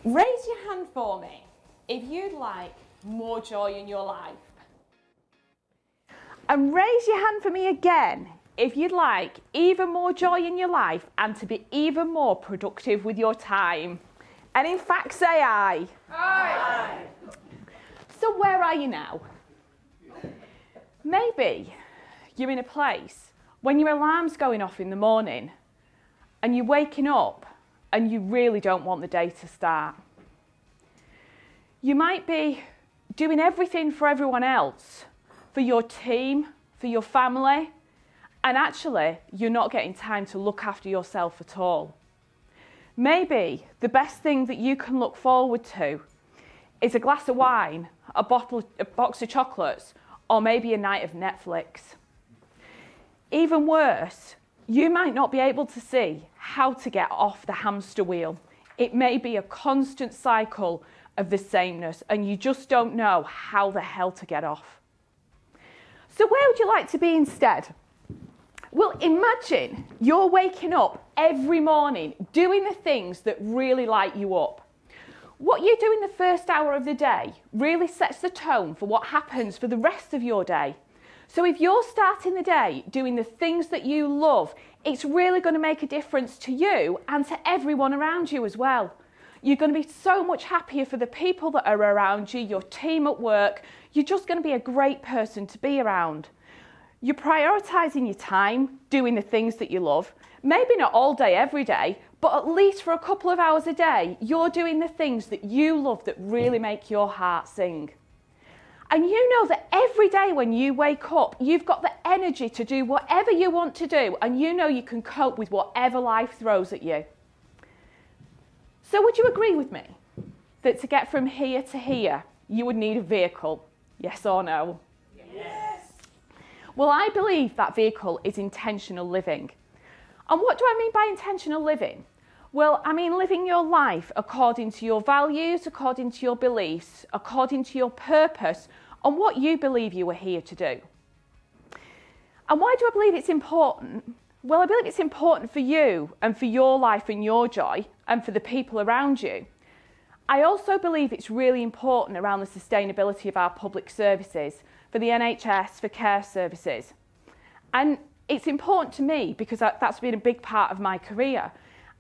Raise your hand for me if you'd like more joy in your life. And raise your hand for me again if you'd like even more joy in your life and to be even more productive with your time. And in fact, say aye. Aye. So where are you now? Maybe you're in a place when your alarm's going off in the morning and you're waking up and you really don't want the day to start. You might be doing everything for everyone else, for your team, for your family, and actually you're not getting time to look after yourself at all. Maybe the best thing that you can look forward to is a glass of wine, a box of chocolates, or maybe a night of Netflix. Even worse, you might not be able to see how to get off the hamster wheel. It may be a constant cycle of the sameness and you just don't know how the hell to get off. So where would you like to be instead? Well, imagine you're waking up every morning doing the things that really light you up. What you do in the first hour of the day really sets the tone for what happens for the rest of your day. So if you're starting the day doing the things that you love, it's really going to make a difference to you and to everyone around you as well. You're going to be so much happier for the people that are around you, your team at work. You're just going to be a great person to be around. You're prioritising your time, doing the things that you love. Maybe not all day, every day, but at least for a couple of hours a day, you're doing the things that you love that really make your heart sing. And you know that every day when you wake up, you've got the energy to do whatever you want to do, and you know you can cope with whatever life throws at you. So would you agree with me that to get from here to here, you would need a vehicle? Yes or no? Yes. Well, I believe that vehicle is intentional living. And what do I mean by intentional living? Well, I mean living your life according to your values, according to your beliefs, according to your purpose, and what you believe you are here to do. And why do I believe it's important? Well, I believe it's important for you and for your life and your joy and for the people around you. I also believe it's really important around the sustainability of our public services, for the NHS, for care services. And it's important to me because that's been a big part of my career.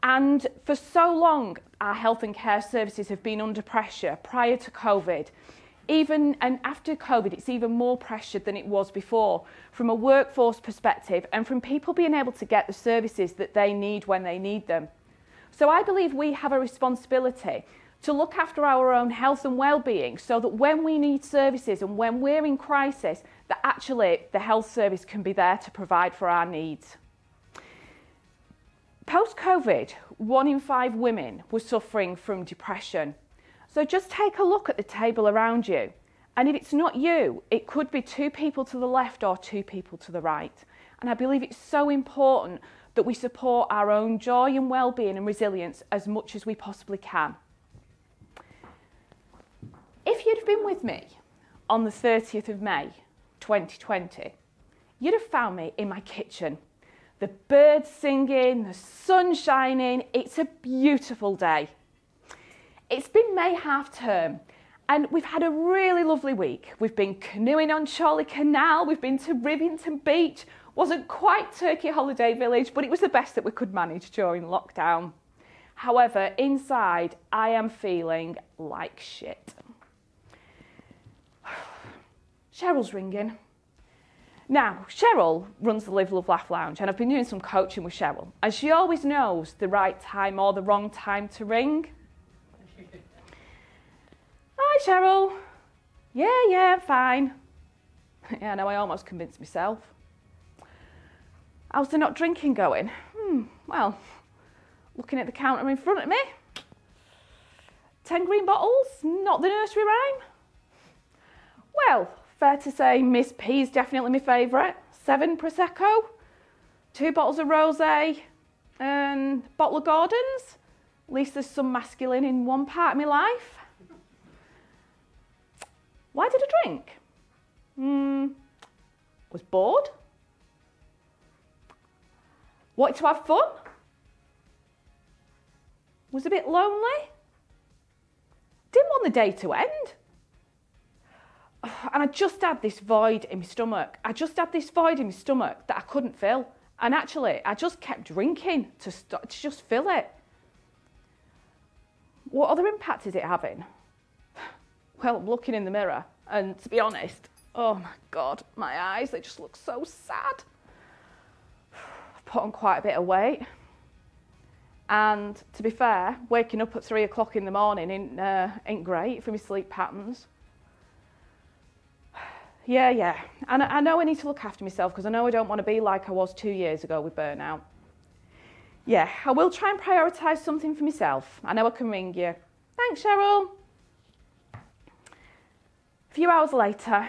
And for so long, our health and care services have been under pressure prior to COVID. And after COVID, it's even more pressured than it was before, from a workforce perspective and from people being able to get the services that they need when they need them. So I believe we have a responsibility to look after our own health and well-being so that when we need services and when we're in crisis, that actually the health service can be there to provide for our needs. Post-COVID, 1 in 5 women were suffering from depression. So just take a look at the table around you. And if it's not you, it could be 2 people to the left or 2 people to the right. And I believe it's so important that we support our own joy and well-being and resilience as much as we possibly can. If you'd have been with me on the 30th of May, 2020, you'd have found me in my kitchen. The birds singing, the sun shining, it's a beautiful day. It's been May half term and we've had a really lovely week. We've been canoeing on Chorley Canal, we've been to Rivington Beach. Wasn't quite Turkey Holiday Village, but it was the best that we could manage during lockdown. However, inside I am feeling like shit. Cheryl's ringing. Now, Cheryl runs the Live, Love, Laugh Lounge and I've been doing some coaching with Cheryl and she always knows the right time or the wrong time to ring. Hi Cheryl. Yeah, I'm fine. Yeah, no, I almost convinced myself. How's the not drinking going? Well, looking at the counter in front of me. 10 green bottles, not the nursery rhyme. Well, fair to say Miss P's definitely my favourite. 7 Prosecco, 2 bottles of rosé, and a bottle of Gordon's. At least there's some masculine in one part of my life. Why did I drink? Was bored. Wanted to have fun. Was a bit lonely. Didn't want the day to end. And I just had this void in my stomach. I just had this void in my stomach that I couldn't fill. And actually, I just kept drinking to just fill it. What other impact is it having? Well, I'm looking in the mirror, and to be honest, oh my God, my eyes, they just look so sad. I've put on quite a bit of weight. And to be fair, waking up at 3 o'clock in the morning ain't great for my sleep patterns. Yeah. And I know I need to look after myself because I know I don't want to be like I was 2 years ago with burnout. Yeah, I will try and prioritise something for myself. I know I can ring you. Thanks, Cheryl. A few hours later,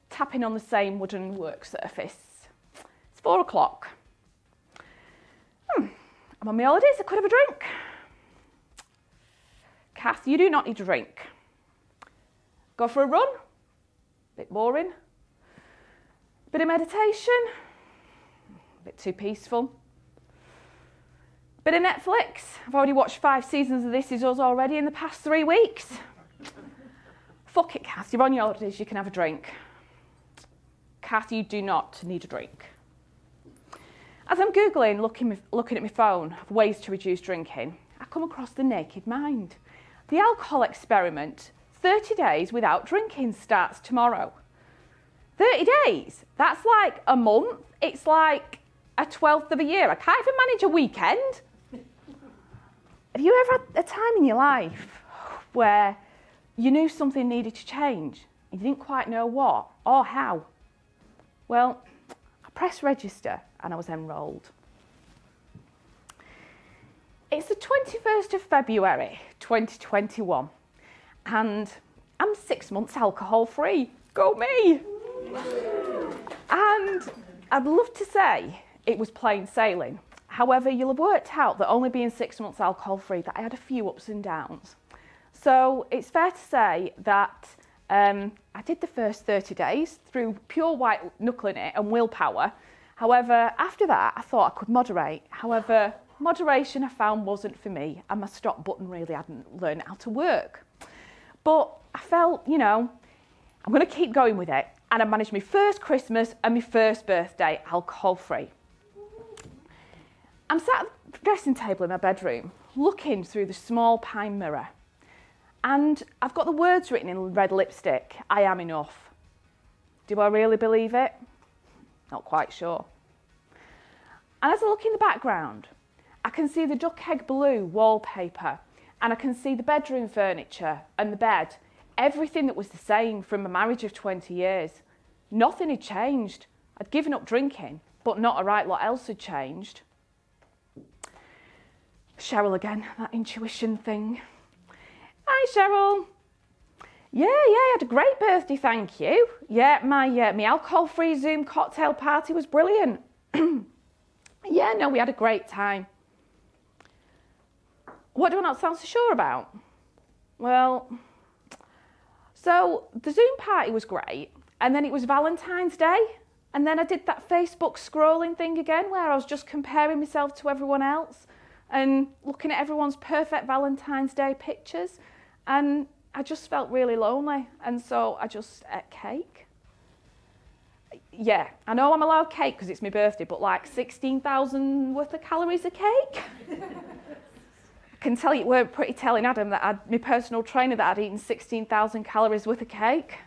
tapping on the same wooden work surface. It's 4 o'clock. I'm on my holidays, I could have a drink. Kath, you do not need a drink. Go for a run. Bit boring. Bit of meditation. Bit too peaceful. Bit of Netflix. I've already watched 5 seasons of This Is Us already in the past 3 weeks. Fuck it, Kath, you're on your holidays, you can have a drink. Kath, you do not need a drink. As I'm Googling, looking at my phone, of ways to reduce drinking, I come across The Naked Mind. The alcohol experiment, 30 days without drinking, starts tomorrow. 30 days? That's like a month. It's like a 12th of a year. I can't even manage a weekend. Have you ever had a time in your life where you knew something needed to change and you didn't quite know what or how? Well, I pressed register and I was enrolled. It's the 21st of February 2021 and I'm 6 months alcohol free. Go me! And I'd love to say it was plain sailing. However, you'll have worked out that only being 6 months alcohol free that I had a few ups and downs. So it's fair to say that I did the first 30 days through pure white knuckling it and willpower. However, after that, I thought I could moderate. However, moderation I found wasn't for me and my stop button really hadn't learned how to work. But I felt, I'm going to keep going with it. And I managed my first Christmas and my first birthday alcohol free. I'm sat at the dressing table in my bedroom, looking through the small pine mirror. And I've got the words written in red lipstick, I am enough. Do I really believe it? Not quite sure. And as I look in the background, I can see the duck egg blue wallpaper and I can see the bedroom furniture and the bed, everything that was the same from a marriage of 20 years. Nothing had changed. I'd given up drinking, but not a right lot else had changed. Cheryl again, that intuition thing. Hi, Cheryl. Yeah, I had a great birthday, thank you. Yeah, my alcohol-free Zoom cocktail party was brilliant. Yeah, no, we had a great time. What do I not sound so sure about? Well, so the Zoom party was great, and then it was Valentine's Day, and then I did that Facebook scrolling thing again where I was just comparing myself to everyone else and looking at everyone's perfect Valentine's Day pictures, and I just felt really lonely, and so I just ate cake. Yeah, I know I'm allowed cake because it's my birthday, but like 16,000 worth of calories of cake? I can tell you it weren't pretty telling Adam that my personal trainer that I'd eaten 16,000 calories worth of cake.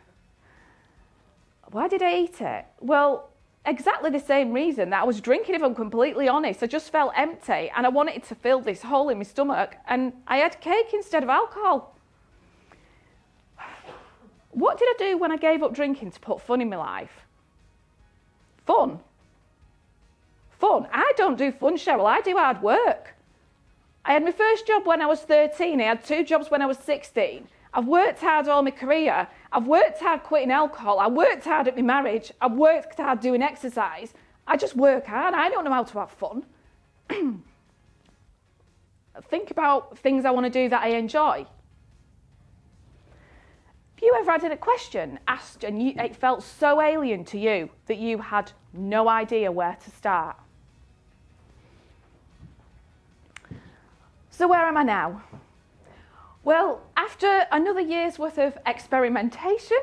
Why did I eat it? Well, exactly the same reason that I was drinking, if I'm completely honest. I just felt empty and I wanted to fill this hole in my stomach and I had cake instead of alcohol. What did I do when I gave up drinking to put fun in my life? Fun? I don't do fun, Cheryl. I do hard work. I had my first job when I was 13. I had 2 jobs when I was 16. I've worked hard all my career. I've worked hard quitting alcohol. I worked hard at my marriage. I've worked hard doing exercise. I just work hard. I don't know how to have fun. Think about things I want to do that I enjoy. Have you ever had a question asked and it felt so alien to you that you had no idea where to start? So where am I now? Well, after after another year's worth of experimentation,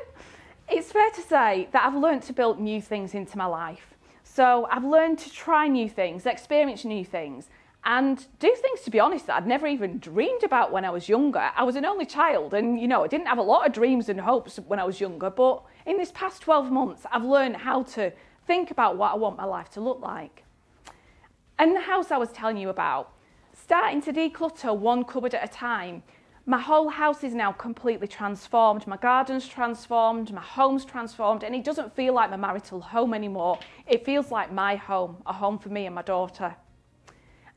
it's fair to say that I've learned to build new things into my life. So I've learned to try new things, experience new things, and do things, to be honest, that I'd never even dreamed about when I was younger. I was an only child and, I didn't have a lot of dreams and hopes when I was younger, but in this past 12 months, I've learned how to think about what I want my life to look like. And the house I was telling you about, starting to declutter one cupboard at a time, my whole house is now completely transformed. My garden's transformed, my home's transformed, and it doesn't feel like my marital home anymore. It feels like my home, a home for me and my daughter.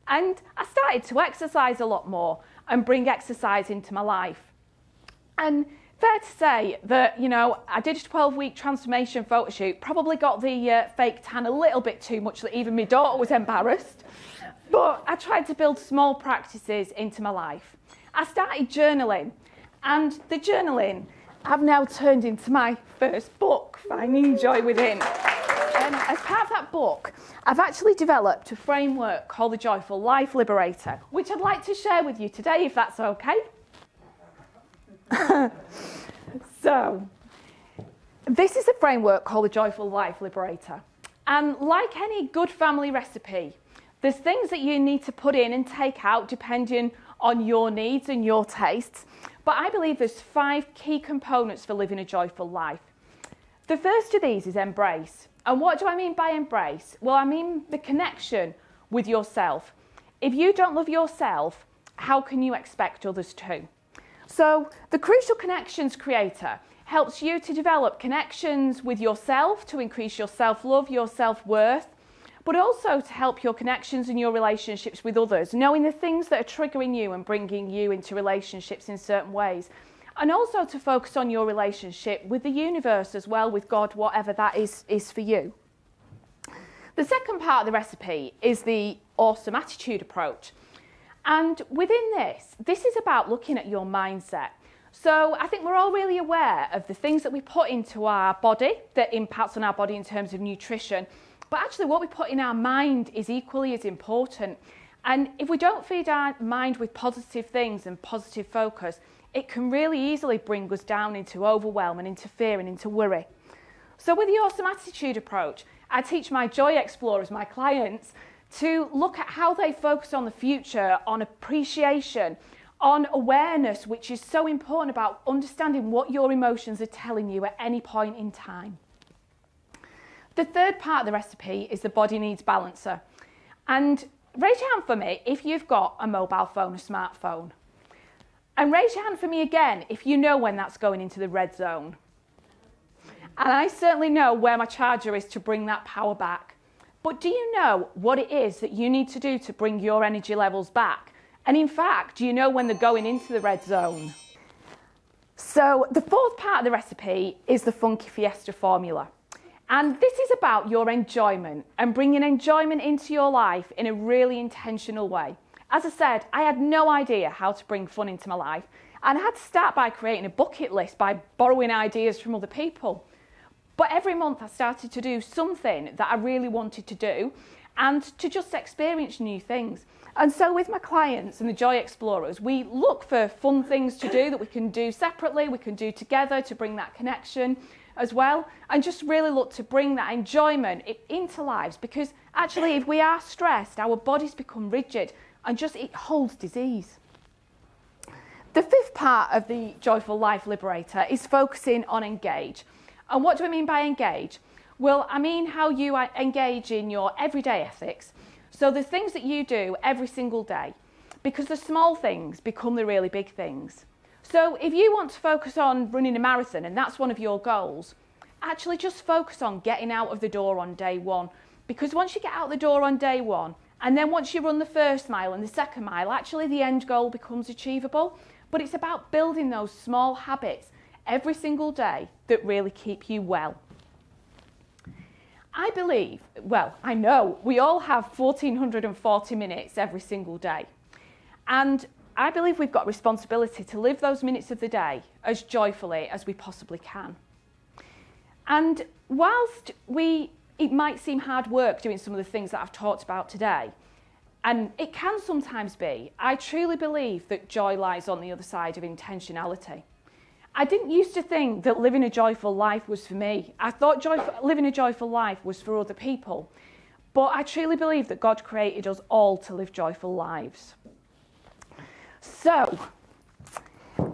And I started to exercise a lot more and bring exercise into my life. And fair to say that, I did a 12-week transformation photo shoot, probably got the fake tan a little bit too much that even my daughter was embarrassed. But I tried to build small practices into my life. I started journaling, and the journaling I've now turned into my first book, Finding Joy Within. And as part of that book, I've actually developed a framework called the Joyful Life Liberator, which I'd like to share with you today, if that's okay. So, this is a framework called the Joyful Life Liberator. And like any good family recipe, there's things that you need to put in and take out depending on your needs and your tastes. But I believe there's 5 key components for living a joyful life. The first of these is embrace. And what do I mean by embrace? Well, I mean the connection with yourself. If you don't love yourself, how can you expect others to? So the Crucial Connections Creator helps you to develop connections with yourself to increase your self-love, your self-worth, but also to help your connections and your relationships with others, knowing the things that are triggering you and bringing you into relationships in certain ways. And also to focus on your relationship with the universe as well, with God, whatever that is for you. The second part of the recipe is the awesome attitude approach. And within this is about looking at your mindset. So I think we're all really aware of the things that we put into our body that impacts on our body in terms of nutrition. But actually what we put in our mind is equally as important. And if we don't feed our mind with positive things and positive focus, it can really easily bring us down into overwhelm and into fear and into worry. So with the awesome attitude approach, I teach my joy explorers, my clients, to look at how they focus on the future, on appreciation, on awareness, which is so important about understanding what your emotions are telling you at any point in time. The third part of the recipe is the body needs balancer. And raise your hand for me if you've got a mobile phone, a smartphone. And raise your hand for me again if you know when that's going into the red zone. And I certainly know where my charger is to bring that power back. But do you know what it is that you need to do to bring your energy levels back? And in fact, do you know when they're going into the red zone? So the fourth part of the recipe is the Funky Fiesta formula. And this is about your enjoyment and bringing enjoyment into your life in a really intentional way. As I said, I had no idea how to bring fun into my life, and I had to start by creating a bucket list by borrowing ideas from other people. But every month I started to do something that I really wanted to do and to just experience new things. And so with my clients and the Joy Explorers, we look for fun things to do that we can do separately, we can do together to bring that connection as well, and just really look to bring that enjoyment into lives, because actually if we are stressed, our bodies become rigid and just it holds disease. The fifth part of the Joyful Life Liberator is focusing on engage. And what do I mean by engage? Well, I mean how you engage in your everyday ethics. So the things that you do every single day, because the small things become the really big things. So if you want to focus on running a marathon and that's one of your goals, actually just focus on getting out of the door on day one. Because once you get out the door on day one, and then once you run the first mile and the second mile, actually the end goal becomes achievable. But it's about building those small habits every single day that really keep you well. I believe, well, I know we all have 1,440 minutes every single day. And I believe we've got responsibility to live those minutes of the day as joyfully as we possibly can. And whilst it might seem hard work doing some of the things that I've talked about today, and it can sometimes be. I truly believe that joy lies on the other side of intentionality. I didn't used to think that living a joyful life was for me. I thought living a joyful life was for other people. But I truly believe that God created us all to live joyful lives. So,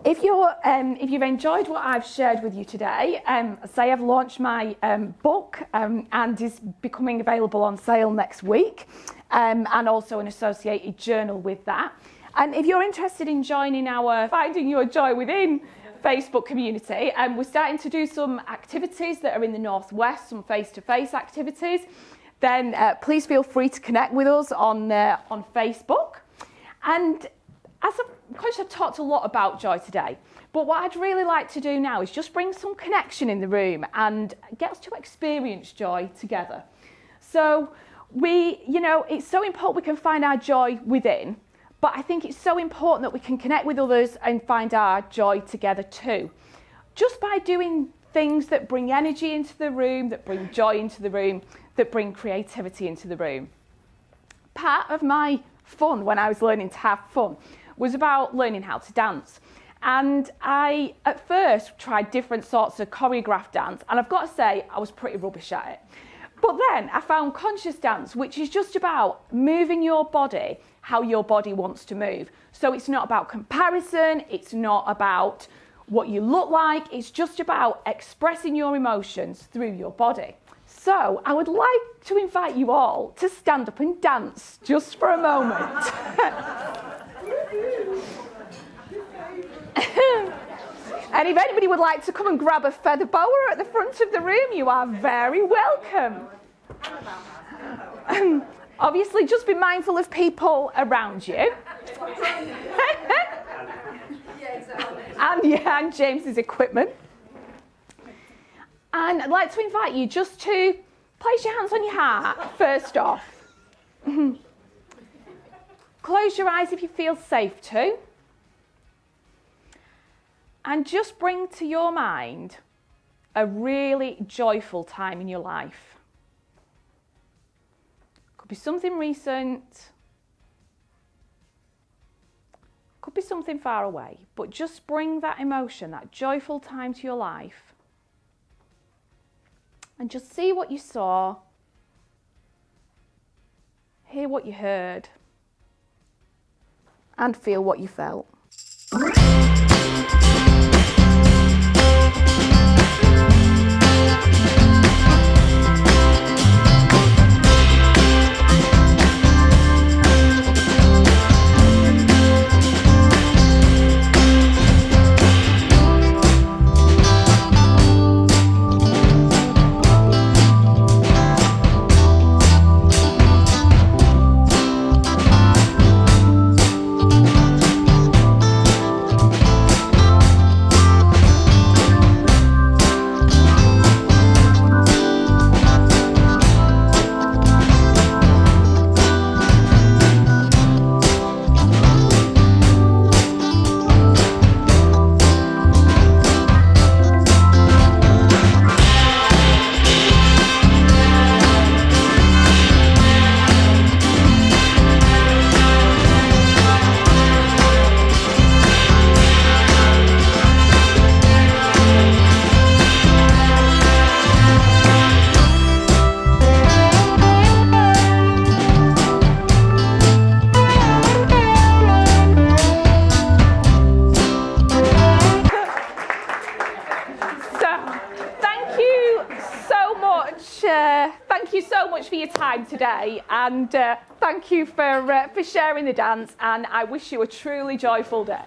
if you've enjoyed what I've shared with you today, say I've launched my book and is becoming available on sale next week, and also an associated journal with that. And if you're interested in joining our Finding Your Joy Within Facebook community, we're starting to do some activities that are in the Northwest, some face-to-face activities, then please feel free to connect with us on Facebook. And as I've talked a lot about joy today, but what I'd really like to do now is just bring some connection in the room and get us to experience joy together. So it's so important we can find our joy within, but I think it's so important that we can connect with others and find our joy together too. Just by doing things that bring energy into the room, that bring joy into the room, that bring creativity into the room. Part of my fun when I was learning to have fun was about learning how to dance. And I, at first, tried different sorts of choreographed dance, and I've got to say, I was pretty rubbish at it. But then I found conscious dance, which is just about moving your body how your body wants to move. So it's not about comparison, it's not about what you look like, it's just about expressing your emotions through your body. So I would like to invite you all to stand up and dance just for a moment. And if anybody would like to come and grab a feather boa at the front of the room, you are very welcome. Obviously, just be mindful of people around you. And James's equipment. And I'd like to invite you just to place your hands on your heart, first off. Close your eyes if you feel safe to. And just bring to your mind a really joyful time in your life. Could be something recent. Could be something far away. But just bring that emotion, that joyful time to your life. And just see what you saw. Hear what you heard. And feel what you felt. Thank you so much for your time today, and thank you for sharing the dance, and I wish you a truly joyful day.